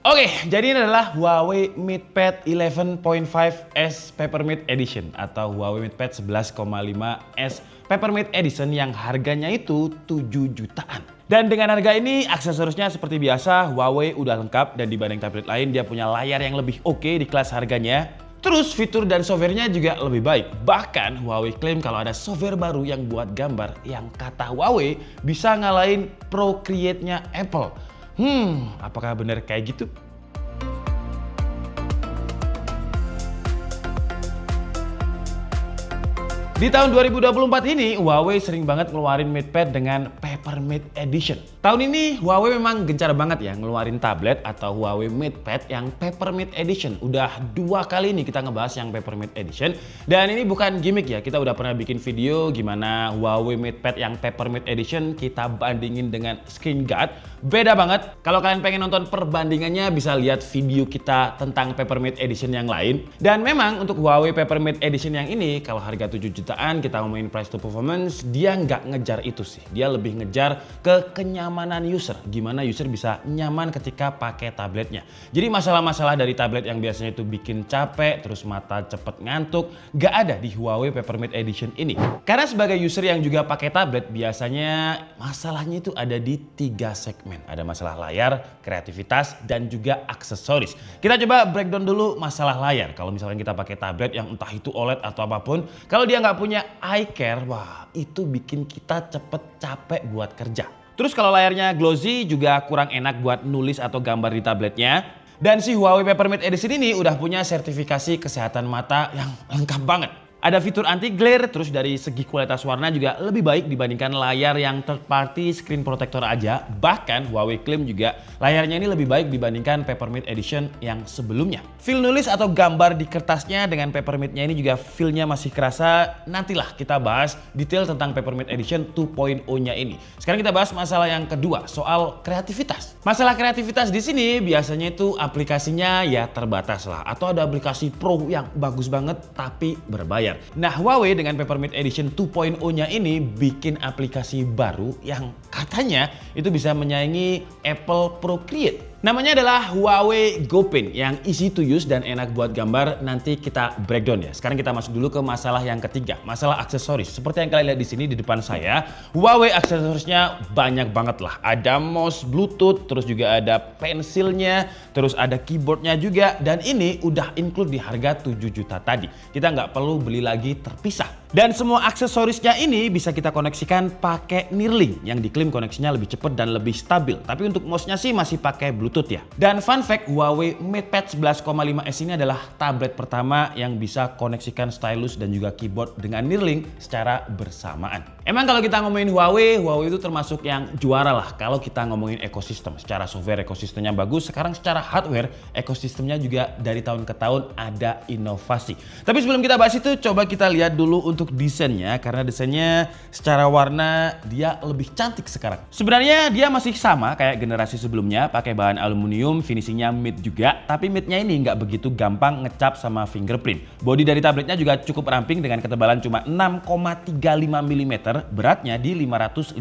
Oke, jadi ini adalah Huawei MatePad 11.5S Peppermint Edition atau Huawei MatePad 11,5S Peppermint Edition yang harganya itu 7 jutaan. Dan dengan harga ini aksesorisnya seperti biasa Huawei udah lengkap dan dibanding tablet lain dia punya layar yang lebih oke di kelas harganya. Terus fitur dan softwarenya juga lebih baik. Bahkan Huawei klaim kalau ada software baru yang buat gambar yang kata Huawei bisa ngalahin Procreate-nya Apple. Apakah benar kayak gitu? Di tahun 2024 ini, Huawei sering banget ngeluarin MatePad dengan Peppermint Edition. Tahun ini, Huawei memang gencar banget ya ngeluarin tablet atau Huawei MatePad yang Peppermint Edition. Udah 2 kali nih kita ngebahas yang Peppermint Edition. Dan ini bukan gimmick ya, kita udah pernah bikin video gimana Huawei MatePad yang Peppermint Edition kita bandingin dengan Screen Guard. Beda banget. Kalau kalian pengen nonton perbandingannya bisa lihat video kita tentang Peppermint Edition yang lain. Dan memang untuk Huawei Peppermint Edition yang ini, kalau harga 7 jutaan kita ngomongin price to performance, dia nggak ngejar itu sih. Dia lebih ngejar ke kenyamanan user. Gimana user bisa nyaman ketika pakai tabletnya. Jadi masalah-masalah dari tablet yang biasanya itu bikin capek, terus mata cepet ngantuk, nggak ada di Huawei Peppermint Edition ini. Karena sebagai user yang juga pakai tablet, biasanya masalahnya itu ada di 3 segmen. Ada masalah layar, kreativitas, dan juga aksesoris. Kita coba breakdown dulu masalah layar. Kalau misalnya kita pakai tablet yang entah itu OLED atau apapun, kalau dia nggak punya eye care, wah itu bikin kita cepet capek buat kerja. Terus kalau layarnya glossy juga kurang enak buat nulis atau gambar di tabletnya. Dan si Huawei Peppermint Edition ini udah punya sertifikasi kesehatan mata yang lengkap banget. Ada fitur anti glare, terus dari segi kualitas warna juga lebih baik dibandingkan layar yang third party screen protector aja. Bahkan Huawei klaim juga layarnya ini lebih baik dibandingkan Peppermint Edition yang sebelumnya. Feel nulis atau gambar di kertasnya dengan Peppermintnya ini juga feel-nya masih kerasa. Nantilah kita bahas detail tentang Peppermint Edition 2.0-nya ini. Sekarang kita bahas masalah yang kedua, soal kreativitas. Masalah kreativitas di sini biasanya itu aplikasinya ya terbatas lah. Atau ada aplikasi pro yang bagus banget tapi berbayar. Nah, Huawei dengan Peppermint Edition 2.0-nya ini bikin aplikasi baru yang katanya itu bisa menyaingi Apple Procreate. Namanya adalah Huawei GoPen yang easy to use dan enak buat gambar. Nanti kita breakdown ya. Sekarang kita masuk dulu ke masalah yang ketiga, masalah aksesoris. Seperti yang kalian lihat di sini di depan saya, Huawei aksesorisnya banyak banget lah. Ada mouse Bluetooth, terus juga ada pensilnya, terus ada keyboardnya juga. Dan ini udah include di harga 7 juta tadi. Kita nggak perlu beli lagi terpisah. Dan semua aksesorisnya ini bisa kita koneksikan pakai Neuralink yang diklaim koneksinya lebih cepat dan lebih stabil. Tapi untuk mouse-nya sih masih pakai Bluetooth ya. Dan fun fact, Huawei MatePad 11,5S ini adalah tablet pertama yang bisa koneksikan stylus dan juga keyboard dengan Neuralink secara bersamaan. Emang kalau kita ngomongin Huawei itu termasuk yang juara lah kalau kita ngomongin ekosistem. Secara software ekosistemnya bagus, sekarang secara hardware ekosistemnya juga dari tahun ke tahun ada inovasi. Tapi sebelum kita bahas itu, coba kita lihat dulu untuk desainnya, karena desainnya secara warna dia lebih cantik sekarang. Sebenarnya dia masih sama kayak generasi sebelumnya, pakai bahan aluminium, finishingnya matte juga, tapi matte-nya ini nggak begitu gampang ngecap sama fingerprint. Bodi dari tabletnya juga cukup ramping dengan ketebalan cuma 6,35 mm, beratnya di 515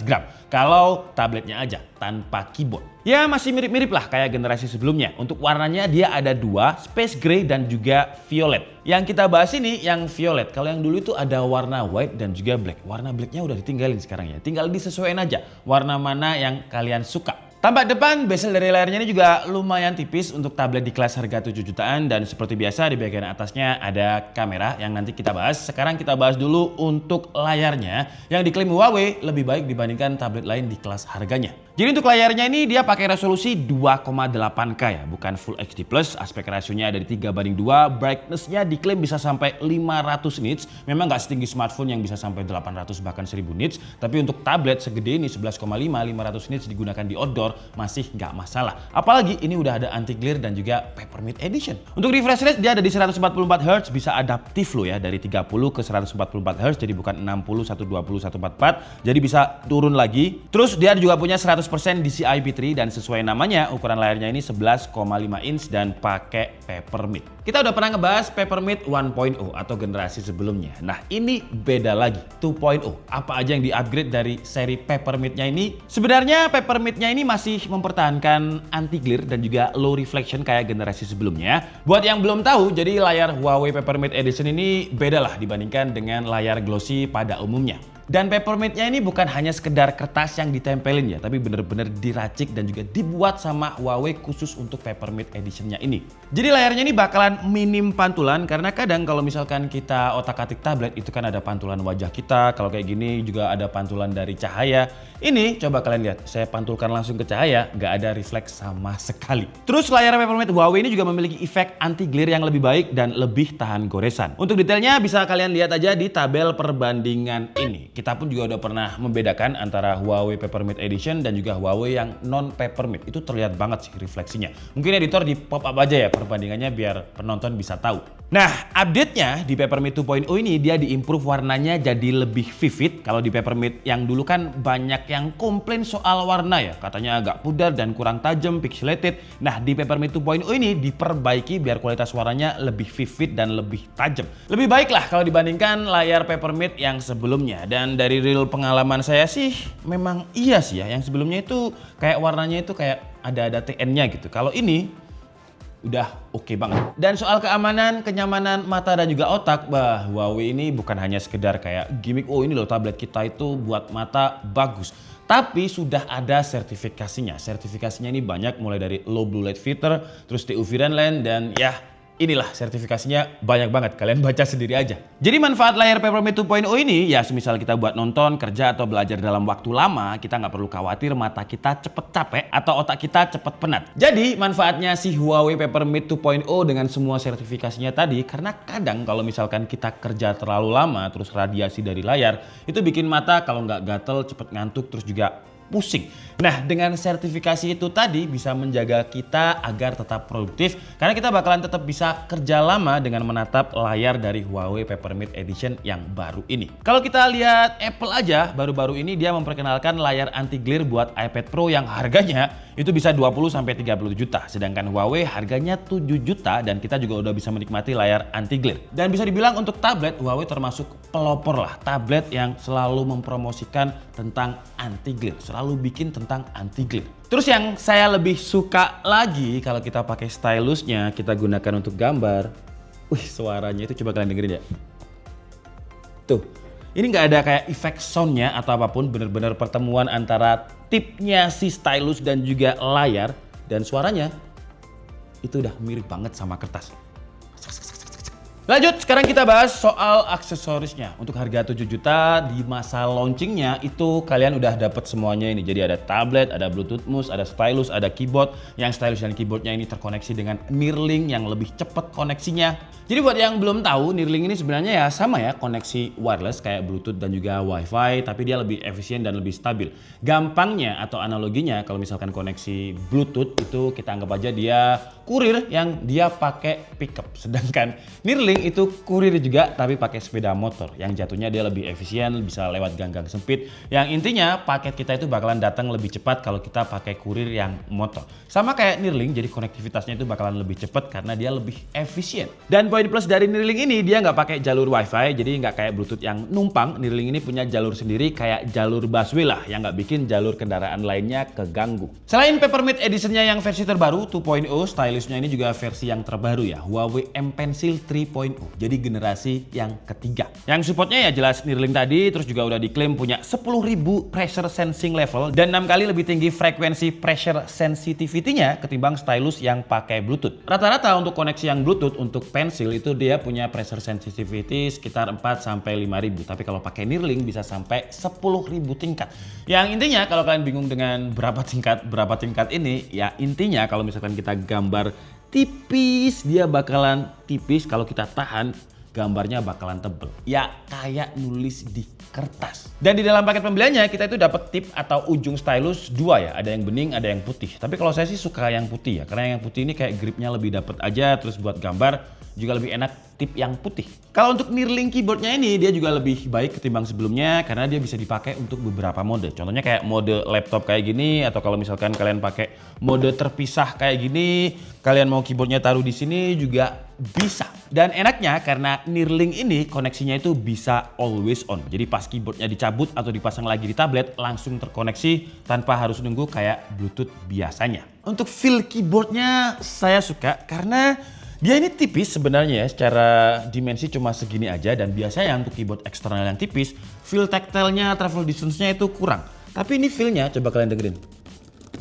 gram. Kalau tabletnya aja tanpa keyboard. Ya masih mirip-mirip lah kayak generasi sebelumnya. Untuk warnanya dia ada 2, space gray dan juga violet. Yang kita bahas ini yang violet. Kalau yang dulu itu ada warna white dan juga black. Warna blacknya udah ditinggalin sekarang ya. Tinggal disesuaikan aja warna mana yang kalian suka. Tampak depan bezel dari layarnya ini juga lumayan tipis untuk tablet di kelas harga 7 jutaan. Dan seperti biasa di bagian atasnya ada kamera yang nanti kita bahas. Sekarang kita bahas dulu untuk layarnya yang diklaim Huawei lebih baik dibandingkan tablet lain di kelas harganya. Jadi untuk layarnya ini dia pakai resolusi 2,8K ya, bukan Full HD+, aspek rasionya ada di 3:2, brightness-nya diklaim bisa sampai 500 nits, memang nggak setinggi smartphone yang bisa sampai 800 bahkan 1000 nits, tapi untuk tablet segede ini 11,5, 500 nits digunakan di outdoor masih nggak masalah. Apalagi ini udah ada anti glare dan juga Peppermint Edition. Untuk refresh rate dia ada di 144Hz, bisa adaptif loh ya, dari 30 ke 144Hz, jadi bukan 60, 120, 144, jadi bisa turun lagi. Terus dia juga punya 120 100% DCI P3 dan sesuai namanya ukuran layarnya ini 11,5 inch dan pakai Peppermint. Kita udah pernah ngebahas Peppermint 1.0 atau generasi sebelumnya. Nah ini beda lagi 2.0. Apa aja yang di-upgrade dari seri Peppermint-nya ini? Sebenarnya Peppermint-nya ini masih mempertahankan anti-glare dan juga low reflection kayak generasi sebelumnya. Buat yang belum tahu, jadi layar Huawei Peppermint Edition ini beda lah dibandingkan dengan layar glossy pada umumnya. Dan Peppermint-nya ini bukan hanya sekedar kertas yang ditempelin ya, tapi bener-bener diracik dan juga dibuat sama Huawei khusus untuk Peppermint Edition-nya ini. Jadi layarnya ini bakalan minim pantulan karena kadang kalau misalkan kita otak-atik tablet itu kan ada pantulan wajah kita, kalau kayak gini juga ada pantulan dari cahaya. Ini coba kalian lihat, saya pantulkan langsung ke cahaya, nggak ada refleks sama sekali. Terus layar Peppermint Huawei ini juga memiliki efek anti-glare yang lebih baik dan lebih tahan goresan. Untuk detailnya bisa kalian lihat aja di tabel perbandingan ini. Kita pun juga udah pernah membedakan antara Huawei Peppermint Edition dan juga Huawei yang non Peppermint. Itu terlihat banget sih refleksinya. Mungkin editor di pop up aja ya perbandingannya biar penonton bisa tahu. Nah, update-nya di Peppermint 2.0 ini dia diimprove warnanya jadi lebih vivid. Kalau di Peppermint yang dulu kan banyak yang komplain soal warna ya. Katanya agak pudar dan kurang tajam, pixelated. Nah, di Peppermint 2.0 ini diperbaiki biar kualitas warnanya lebih vivid dan lebih tajam. Lebih baik lah kalau dibandingkan layar Peppermint yang sebelumnya. Dan dari real pengalaman saya sih memang iya sih ya. Yang sebelumnya itu kayak warnanya itu kayak ada TN-nya gitu. Kalau ini udah oke banget. Dan soal keamanan, kenyamanan mata dan juga otak, Huawei ini bukan hanya sekedar kayak gimmick, oh ini loh tablet kita itu buat mata bagus. Tapi sudah ada sertifikasinya. Sertifikasinya ini banyak mulai dari low blue light filter, terus TÜV Rheinland dan ya inilah sertifikasinya banyak banget, kalian baca sendiri aja. Jadi manfaat layar Peppermint 2.0 ini ya semisal kita buat nonton, kerja atau belajar dalam waktu lama, kita nggak perlu khawatir mata kita cepet capek atau otak kita cepet penat. Jadi manfaatnya si Huawei Peppermint 2.0 dengan semua sertifikasinya tadi, karena kadang kalau misalkan kita kerja terlalu lama terus radiasi dari layar, itu bikin mata kalau nggak gatel, cepet ngantuk, terus juga pusing. Nah, dengan sertifikasi itu tadi bisa menjaga kita agar tetap produktif karena kita bakalan tetap bisa kerja lama dengan menatap layar dari Huawei Peppermint Edition yang baru ini. Kalau kita lihat Apple aja, baru-baru ini dia memperkenalkan layar anti-glare buat iPad Pro yang harganya itu bisa 20-30 juta. Sedangkan Huawei harganya 7 juta dan kita juga udah bisa menikmati layar anti-glare. Dan bisa dibilang untuk tablet, Huawei termasuk pelopor lah. Tablet yang selalu mempromosikan tentang anti-glare. Selalu bikin tentang anti-glare. Terus yang saya lebih suka lagi kalau kita pakai stylusnya, kita gunakan untuk gambar. Wih, suaranya itu coba kalian dengerin ya. Tuh, ini nggak ada kayak efek soundnya atau apapun, bener-bener pertemuan antara tipnya si stylus dan juga layar, dan suaranya itu udah mirip banget sama kertas. Lanjut, sekarang kita bahas soal aksesorisnya. Untuk harga 7 juta di masa launchingnya itu kalian udah dapat semuanya ini. Jadi ada tablet, ada Bluetooth mouse, ada stylus, ada keyboard. Yang stylus dan keyboardnya ini terkoneksi dengan Neuralink yang lebih cepat koneksinya. Jadi buat yang belum tahu, Neuralink ini sebenarnya ya sama ya, koneksi wireless kayak Bluetooth dan juga Wi-Fi, tapi dia lebih efisien dan lebih stabil. Gampangnya atau analoginya kalau misalkan koneksi Bluetooth itu kita anggap aja dia kurir yang dia pakai pickup. Sedangkan Neuralink itu kurir juga tapi pakai sepeda motor yang jatuhnya dia lebih efisien, bisa lewat gang-gang sempit. Yang intinya paket kita itu bakalan datang lebih cepat kalau kita pakai kurir yang motor. Sama kayak Neuralink, jadi konektivitasnya itu bakalan lebih cepat karena dia lebih efisien. Dan poin plus dari Neuralink ini dia nggak pakai jalur Wi-Fi, jadi nggak kayak Bluetooth yang numpang. Neuralink ini punya jalur sendiri kayak jalur busway lah yang nggak bikin jalur kendaraan lainnya keganggu. Selain Peppermint Edition-nya yang versi terbaru 2.0, stylusnya ini juga versi yang terbaru ya, Huawei M Pencil 3.0. Jadi generasi yang ketiga. Yang supportnya ya jelas Neuralink tadi, terus juga udah diklaim punya 10.000 pressure sensing level dan 6 kali lebih tinggi frekuensi pressure sensitivity-nya ketimbang stylus yang pakai Bluetooth. Rata-rata untuk koneksi yang Bluetooth untuk Pencil itu dia punya pressure sensitivity sekitar 4-5.000. Tapi kalau pakai Neuralink bisa sampai 10.000 tingkat. Yang intinya kalau kalian bingung dengan berapa tingkat ini, ya intinya kalau misalkan kita gambar tipis, dia bakalan tipis. Kalau kita tahan, gambarnya bakalan tebel. Ya kayak nulis di kertas. Dan di dalam paket pembeliannya kita itu dapat tip atau ujung stylus dua ya. Ada yang bening, ada yang putih. Tapi kalau saya sih suka yang putih ya. Karena yang putih ini kayak gripnya lebih dapet aja. Terus buat gambar juga lebih enak tip yang putih. Kalau untuk Neuralink keyboardnya ini dia juga lebih baik ketimbang sebelumnya karena dia bisa dipakai untuk beberapa mode. Contohnya kayak mode laptop kayak gini, atau kalau misalkan kalian pakai mode terpisah kayak gini, kalian mau keyboardnya taruh di sini juga bisa. Dan enaknya karena Neuralink ini koneksinya itu bisa always on. Jadi pas keyboardnya dicabut atau dipasang lagi di tablet langsung terkoneksi tanpa harus nunggu kayak Bluetooth biasanya. Untuk feel keyboardnya saya suka karena dia ini tipis sebenarnya ya, secara dimensi cuma segini aja, dan biasanya untuk keyboard eksternal yang tipis, feel tactile-nya, travel distance-nya itu kurang. Tapi ini feel-nya, coba kalian dengerin.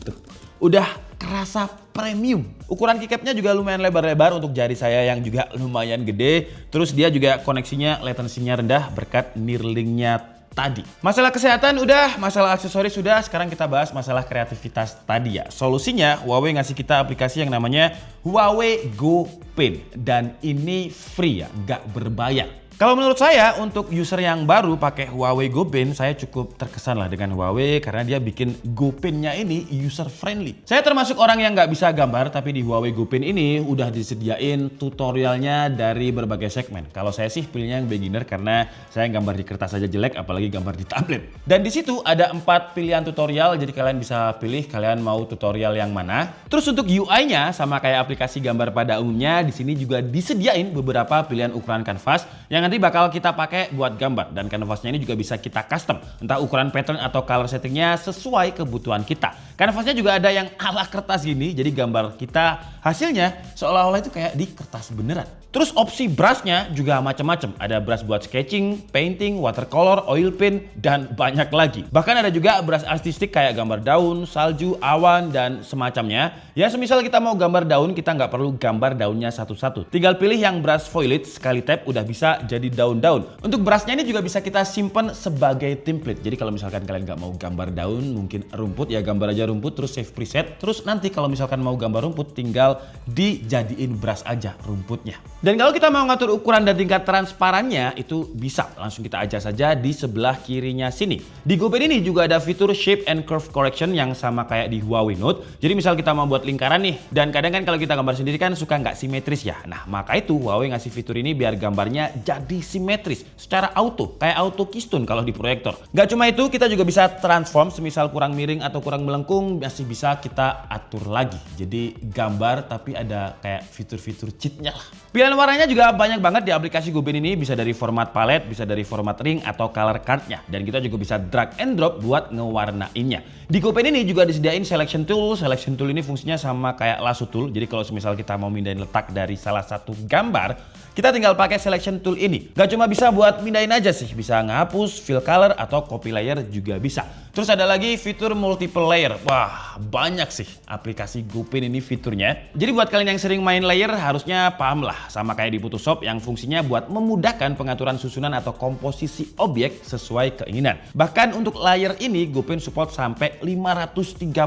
Tuh, udah kerasa premium. Ukuran keycapnya juga lumayan lebar-lebar untuk jari saya yang juga lumayan gede. Terus dia juga koneksinya, latensinya rendah berkat Neuralink-nya tadi. Masalah kesehatan udah, masalah aksesoris sudah, sekarang kita bahas masalah kreativitas tadi ya. Solusinya Huawei ngasih kita aplikasi yang namanya Huawei Go Pen, dan ini free ya, nggak berbayar. Kalau menurut saya untuk user yang baru pakai Huawei Go Pen, saya cukup terkesan lah dengan Huawei karena dia bikin Go Pen-nya ini user friendly. Saya termasuk orang yang nggak bisa gambar, tapi di Huawei Go Pen ini udah disediain tutorialnya dari berbagai segmen. Kalau saya sih pilihnya yang beginner karena saya gambar di kertas aja jelek, apalagi gambar di tablet. Dan di situ ada 4 pilihan tutorial, jadi kalian bisa pilih kalian mau tutorial yang mana. Terus untuk UI-nya sama kayak aplikasi gambar pada umumnya, di sini juga disediain beberapa pilihan ukuran kanvas yang nanti bakal kita pakai buat gambar, dan kanvasnya ini juga bisa kita custom, entah ukuran pattern atau color settingnya sesuai kebutuhan kita. Kanvasnya juga ada yang ala kertas gini, jadi gambar kita hasilnya seolah-olah itu kayak di kertas beneran. Terus opsi brushnya juga macam-macam. Ada brush buat sketching, painting, watercolor, oil paint, dan banyak lagi. Bahkan ada juga brush artistik kayak gambar daun, salju, awan, dan semacamnya. Ya semisal kita mau gambar daun, kita nggak perlu gambar daunnya satu-satu. Tinggal pilih yang brush foliage, sekali tap udah bisa jadi daun-daun. Untuk brushnya ini juga bisa kita simpen sebagai template. Jadi kalau misalkan kalian nggak mau gambar daun, mungkin rumput, ya gambar aja rumput, terus save preset. Terus nanti kalau misalkan mau gambar rumput, tinggal dijadiin brush aja rumputnya. Dan kalau kita mau ngatur ukuran dan tingkat transparannya, itu bisa langsung kita aja saja di sebelah kirinya sini. Di Go Pen ini juga ada fitur shape and curve correction yang sama kayak di Huawei Note. Jadi misal kita mau buat lingkaran nih, dan kadang kan kalau kita gambar sendiri kan suka nggak simetris ya. Nah maka itu Huawei ngasih fitur ini biar gambarnya jadi simetris secara auto, kayak auto keystone kalau di proyektor. Nggak cuma itu, kita juga bisa transform, semisal kurang miring atau kurang melengkung masih bisa kita atur lagi. Jadi gambar tapi ada kayak fitur-fitur cheatnya lah. Pilihan warnanya juga banyak banget di aplikasi Go Pen ini, bisa dari format palette, bisa dari format ring atau color cardnya, dan kita juga bisa drag and drop buat ngewarnainnya. Di Go Pen ini juga disediain selection tool. Selection tool ini fungsinya sama kayak lasso tool. Jadi kalau misal kita mau mindahin letak dari salah satu gambar, kita tinggal pakai selection tool ini. Gak cuma bisa buat mindahin aja sih, bisa ngehapus, fill color, atau copy layer juga bisa. Terus ada lagi fitur multiple layer. Wah, banyak sih aplikasi Go Pen ini fiturnya. Jadi buat kalian yang sering main layer harusnya paham lah, sama kayak di Photoshop yang fungsinya buat memudahkan pengaturan susunan atau komposisi objek sesuai keinginan. Bahkan untuk layer ini Go Pen support sampai 532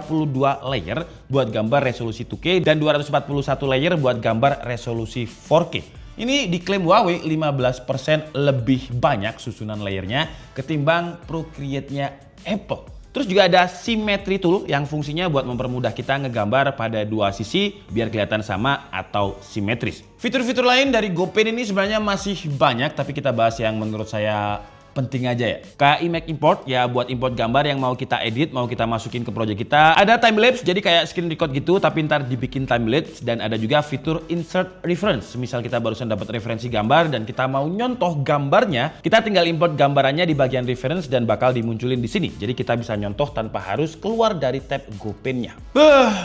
layer buat gambar resolusi 2K dan 241 layer buat gambar resolusi 4K. Ini diklaim Huawei 15% lebih banyak susunan layernya ketimbang Procreate-nya Apple. Terus juga ada Symmetry Tool yang fungsinya buat mempermudah kita ngegambar pada dua sisi biar kelihatan sama atau simetris. Fitur-fitur lain dari Go Pen ini sebenarnya masih banyak, tapi kita bahas yang menurut saya penting aja ya. Kayak Image Import ya, buat import gambar yang mau kita edit, mau kita masukin ke project kita. Ada time lapse, jadi kayak screen record gitu tapi ntar dibikin time lapse. Dan ada juga fitur Insert Reference. Misal kita barusan dapat referensi gambar dan kita mau nyontoh gambarnya, kita tinggal import gambarannya di bagian reference dan bakal dimunculin di sini. Jadi kita bisa nyontoh tanpa harus keluar dari tab Go Pen-nya.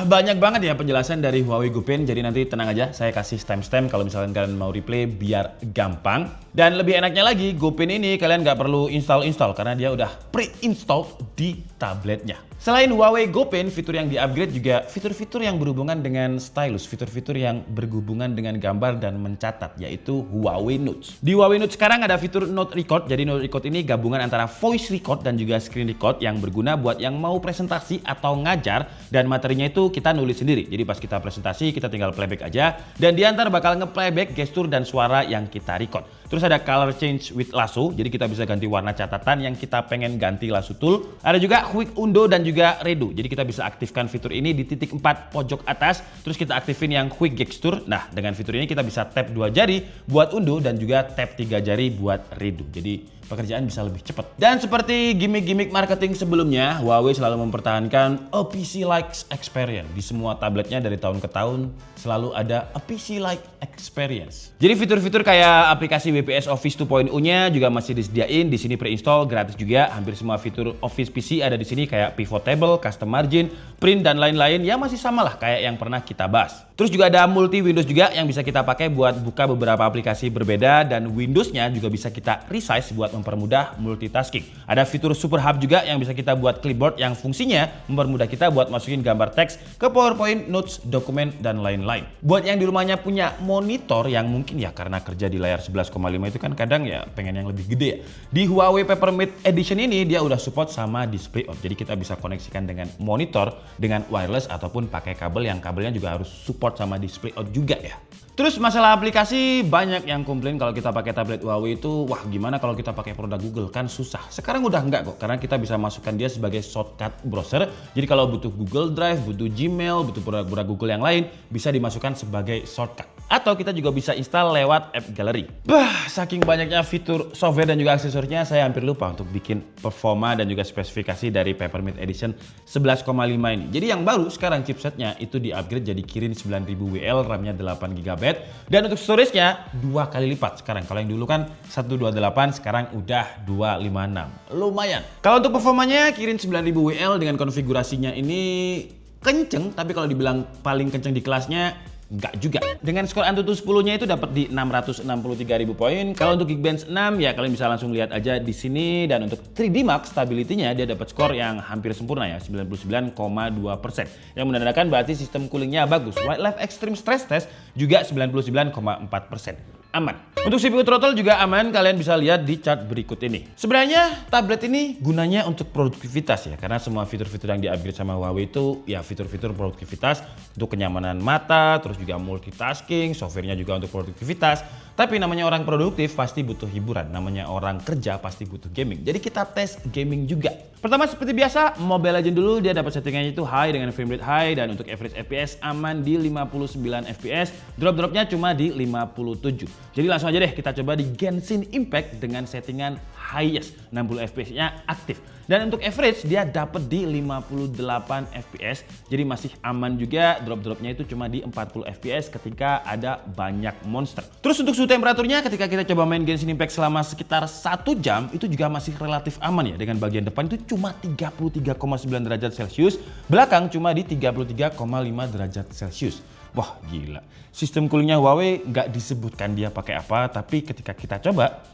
Banyak banget ya penjelasan dari Huawei Go Pen. Jadi nanti tenang aja, saya kasih timestamp kalau misalkan kalian mau replay biar gampang. Dan lebih enaknya lagi, Go Pen ini kalian nggak perlu install karena dia udah pre-installed di tabletnya. Selain Huawei Go Pen, fitur yang di-upgrade juga fitur-fitur yang berhubungan dengan stylus, fitur-fitur yang berhubungan dengan gambar dan mencatat, yaitu Huawei Notes. Di Huawei Notes sekarang ada fitur Note Record. Jadi Note Record ini gabungan antara voice record dan juga screen record yang berguna buat yang mau presentasi atau ngajar, dan materinya itu kita nulis sendiri. Jadi pas kita presentasi kita tinggal playback aja, dan di antar bakal nge-playback gestur dan suara yang kita record. Terus ada color change with lasso, jadi kita bisa ganti warna catatan yang kita pengen ganti lasso tool. Ada juga quick undo dan juga juga redo. Jadi kita bisa aktifkan fitur ini di titik 4 pojok atas, terus kita aktifin yang quick gesture. Nah, dengan fitur ini kita bisa tap 2 jari buat unduh dan juga tap 3 jari buat redo. Jadi pekerjaan bisa lebih cepat. Dan seperti gimmick-gimmick marketing sebelumnya, Huawei selalu mempertahankan a PC-like experience. Di semua tabletnya dari tahun ke tahun selalu ada a PC-like experience. Jadi fitur-fitur kayak aplikasi WPS Office 2.0-nya juga masih disediain. Di sini pre-install gratis juga. Hampir semua fitur Office PC ada di sini kayak pivot table, custom margin, print dan lain-lain yang masih sama lah kayak yang pernah kita bahas. Terus juga ada multi Windows juga yang bisa kita pakai buat buka beberapa aplikasi berbeda dan Windows-nya juga bisa kita resize buat mempermudah multitasking. Ada fitur Super Hub juga yang bisa kita buat clipboard yang fungsinya mempermudah kita buat masukin gambar teks ke PowerPoint, notes, dokumen, dan lain-lain. Buat yang di rumahnya punya monitor yang mungkin ya karena kerja di layar 11,5 itu kan kadang ya pengen yang lebih gede ya. Di Huawei Papermate Edition ini dia udah support sama DisplayOut. Jadi kita bisa koneksikan dengan monitor dengan wireless ataupun pakai kabel yang kabelnya juga harus support sama DisplayOut juga ya. Terus masalah aplikasi, banyak yang komplain kalau kita pakai tablet Huawei itu, wah gimana kalau kita pakai produk Google, kan susah. Sekarang udah enggak kok, karena kita bisa masukkan dia sebagai shortcut browser. Jadi kalau butuh Google Drive, butuh Gmail, butuh produk-produk Google yang lain, bisa dimasukkan sebagai shortcut. Atau kita juga bisa install lewat App Gallery. Bah, saking banyaknya fitur software dan juga aksesorisnya, saya hampir lupa untuk bikin performa dan juga spesifikasi dari Papermate Edition 11,5 ini. Jadi yang baru sekarang chipsetnya itu di-upgrade jadi Kirin 9000WL, RAM-nya 8GB. Dan untuk storage-nya 2 kali lipat sekarang. Kalau yang dulu kan 128, sekarang udah 256. Lumayan. Kalau untuk performanya Kirin 9000WL dengan konfigurasinya ini kenceng, tapi kalau dibilang paling kenceng di kelasnya enggak juga. Dengan skor Antutu 10-nya itu dapat di 663.000 poin. Kalau untuk Geekbench 6 ya kalian bisa langsung lihat aja di sini, dan untuk 3D Mark stability-nya dia dapat skor yang hampir sempurna ya, 99,2%. Yang menandakan berarti sistem coolingnya bagus. Wildlife Extreme Stress Test juga 99,4%. Aman. Untuk CPU throttle juga aman, kalian bisa lihat di chart berikut ini. Sebenarnya tablet ini gunanya untuk produktivitas ya, karena semua fitur-fitur yang di-upgrade sama Huawei itu ya fitur-fitur produktivitas untuk kenyamanan mata, terus juga multitasking, softwarenya juga untuk produktivitas. Tapi namanya orang produktif pasti butuh hiburan, namanya orang kerja pasti butuh gaming. Jadi kita tes gaming juga. Pertama seperti biasa, Mobile Legends dulu, dia dapat settingannya itu high dengan frame rate high, dan untuk average FPS aman di 59 FPS, drop-dropnya cuma di 57. Jadi langsung aja deh kita coba di Genshin Impact dengan settingan highest, 60 FPS-nya aktif. Dan untuk average dia dapat di 58 FPS, jadi masih aman juga. Drop-dropnya itu cuma di 40 FPS ketika ada banyak monster. Terus untuk suhu temperaturnya ketika kita coba main Genshin Impact selama sekitar 1 jam itu juga masih relatif aman ya, dengan bagian depan itu cuma 33,9 derajat Celcius, belakang cuma di 33,5 derajat Celcius. Wah gila, sistem coolingnya Huawei nggak disebutkan dia pakai apa, tapi ketika kita coba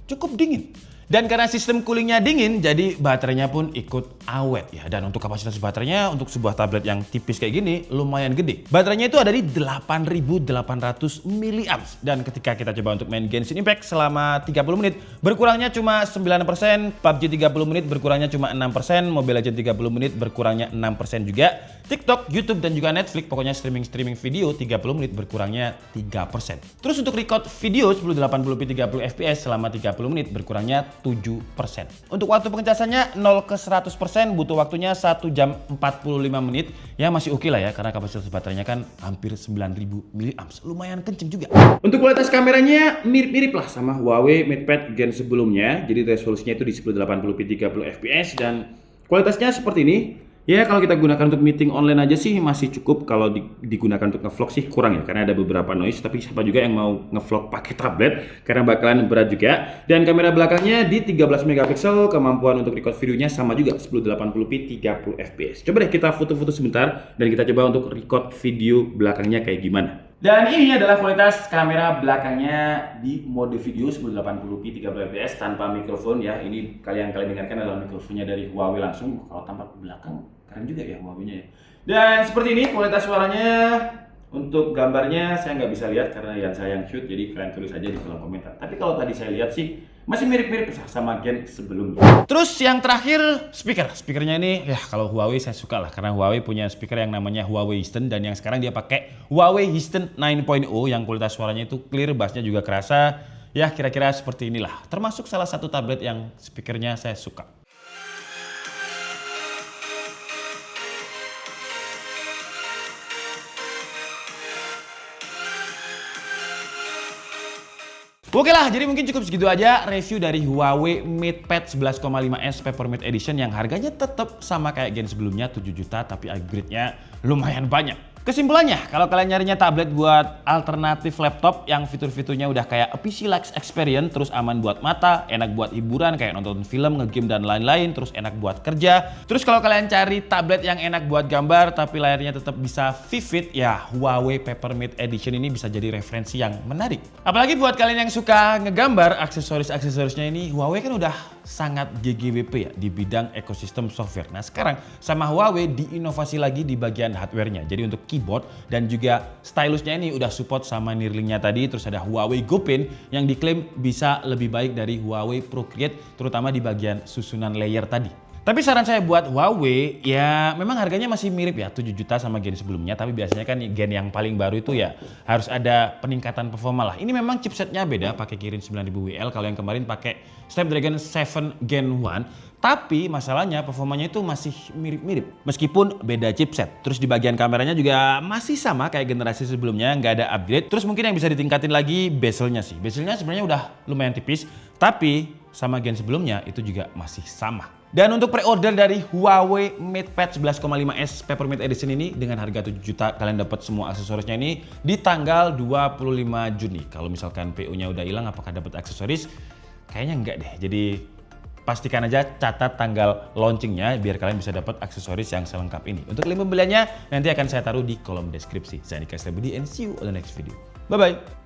cukup dingin. Dan karena sistem coolingnya dingin, jadi baterainya pun ikut awet ya. Dan untuk kapasitas baterainya untuk sebuah tablet yang tipis kayak gini lumayan gede. Baterainya itu ada di 8800 mAh. Dan ketika kita coba untuk main Genshin Impact selama 30 menit, berkurangnya cuma 9%, PUBG 30 menit berkurangnya cuma 6%, Mobile Legends 30 menit berkurangnya 6% juga. TikTok, YouTube, dan juga Netflix, pokoknya streaming video 30 menit berkurangnya 3%. Terus untuk record video 1080p 30 fps selama 30 menit berkurangnya 7%. Untuk waktu pengecasannya 0 ke 100% butuh waktunya 1 jam 45 menit. Ya masih oke lah ya, karena kapasitas baterainya kan hampir 9000 mAh. Lumayan kenceng juga. Untuk kualitas kameranya mirip-mirip lah sama Huawei MatePad Gen sebelumnya. Jadi resolusinya itu di 1080p 30 fps dan kualitasnya seperti ini. Ya kalau kita gunakan untuk meeting online aja sih masih cukup. Kalau digunakan untuk ngevlog sih kurang ya, karena ada beberapa noise. Tapi siapa juga yang mau ngevlog pakai tablet, karena bakalan berat juga. Dan kamera belakangnya di 13 megapiksel, kemampuan untuk record videonya sama juga 1080p 30 fps. Coba deh kita foto-foto sebentar dan kita coba untuk record video belakangnya kayak gimana. Dan ini adalah kualitas kamera belakangnya di mode video 1080p 30 fps tanpa mikrofon ya. Ini kalian dengarkan adalah mikrofonnya dari Huawei langsung. Kalau tampak belakang keren juga ya Huawei-nya ya. Dan seperti ini kualitas suaranya. Untuk gambarnya saya nggak bisa lihat karena yang saya yang shoot, jadi kalian tulis aja di kolom komentar. Tapi kalau tadi saya lihat sih masih mirip-mirip sama Gen sebelumnya. Terus yang terakhir speakernya ini ya kalau Huawei saya suka lah, karena Huawei punya speaker yang namanya Huawei Histon, dan yang sekarang dia pakai Huawei Histon 9.0 yang kualitas suaranya itu clear, bassnya juga kerasa. Ya kira-kira seperti inilah, termasuk salah satu tablet yang speakernya saya suka. Oke lah, jadi mungkin cukup segitu aja review dari Huawei MatePad 11,5S Peppermint Edition yang harganya tetap sama kayak gen sebelumnya 7 juta tapi upgrade-nya lumayan banyak. Kesimpulannya, kalau kalian nyarinya tablet buat alternatif laptop yang fitur-fiturnya udah kayak a PC-like experience, terus aman buat mata, enak buat hiburan kayak nonton film, ngegame dan lain-lain, terus enak buat kerja. Terus kalau kalian cari tablet yang enak buat gambar tapi layarnya tetap bisa vivid, ya Huawei Peppermint Edition ini bisa jadi referensi yang menarik. Apalagi buat kalian yang suka ngegambar, aksesoris-aksesorisnya ini Huawei kan udah sangat GGWP ya di bidang ekosistem software. Nah sekarang sama Huawei diinovasi lagi di bagian hardware-nya. Jadi untuk keyboard dan juga stylusnya ini udah support sama Neuralink-nya tadi. Terus ada Huawei GoPen yang diklaim bisa lebih baik dari Huawei Procreate terutama di bagian susunan layer tadi. Tapi saran saya buat Huawei, ya memang harganya masih mirip ya 7 juta sama gen sebelumnya. Tapi biasanya kan gen yang paling baru itu ya harus ada peningkatan performa lah. Ini memang chipsetnya beda, pakai Kirin 9000WL. Kalau yang kemarin pakai Snapdragon 7 Gen 1. Tapi masalahnya performanya itu masih mirip-mirip. Meskipun beda chipset. Terus di bagian kameranya juga masih sama kayak generasi sebelumnya, nggak ada upgrade. Terus mungkin yang bisa ditingkatin lagi bezelnya sih. Bezelnya sebenarnya udah lumayan tipis. Tapi sama gen sebelumnya itu juga masih sama. Dan untuk pre-order dari Huawei MatePad 11,5S Peppermint Edition ini dengan harga 7 juta kalian dapat semua aksesorisnya ini di tanggal 25 Juni. Kalau misalkan PO-nya udah hilang apakah dapat aksesoris? Kayaknya enggak deh. Jadi pastikan aja catat tanggal launchingnya biar kalian bisa dapat aksesoris yang selengkap ini. Untuk link pembeliannya nanti akan saya taruh di kolom deskripsi. Saya Nika Budi and see you on the next video. Bye bye.